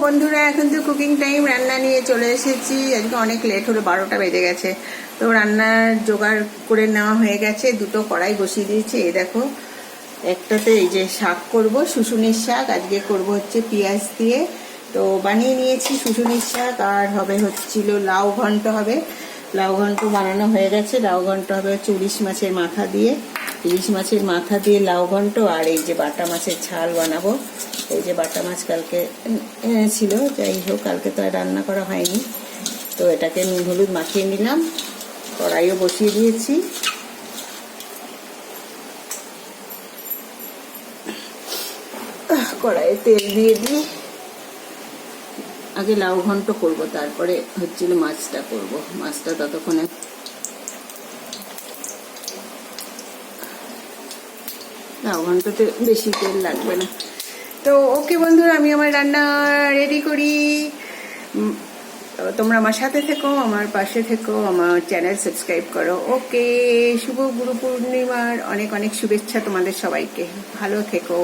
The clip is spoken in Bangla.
বন্ধুরা, এখন তো কুকিং টাইম। রান্না নিয়ে চলে এসেছি। আজকে অনেক লেট হলো, 12টা বেজে গেছে। তো রান্নার জোগাড় করে নেওয়া হয়ে গেছে। দুটো কড়াই বসিয়ে দিয়েছি। এই দেখো, একটাতে এই যে শাক করব, শুশুনির শাক। আজকে করব হচ্ছে পেঁয়াজ দিয়ে। তো বানিয়ে নিয়েছি শুশুনির শাক। আর হবে হচ্ছিল লাউ ঘন্ট হবে। লাউ ঘন্ট বানানো হয়ে গেছে। লাউ ঘন্ট হবে হচ্ছে ইলিশ মাছের মাথা দিয়ে। ইলিশ মাছের মাথা দিয়ে লাউ ঘন্ট। আর এই যে বাটা মাছের ঝাল বানাবো। এই যে বাটা মাছ কালকে এনেছিল, যাই হোক কালকে তো আর রান্না করা হয়নি। তো এটাকে নুন হলুদ মাখিয়ে নিলাম। কড়াইও বসিয়ে দিয়েছি। কড়াইয়ে তেল দিয়ে দিই। আগে লাউ ঘন্ট করবো, তারপরে হচ্ছিল মাছটা করব। মাছটা ততক্ষণে লাউ ঘন্টতে বেশি তেল লাগবে না। তো ওকে বন্ধুরা, আমি আমার রান্না রেডি করি। তোমরা আমার সাথে থেকো, আমার পাশে থেকো, আমার চ্যানেল সাবস্ক্রাইব করো। ওকে, শুভ গুরু পূর্ণিমার অনেক অনেক শুভেচ্ছা তোমাদের সবাইকে। ভালো থেকো।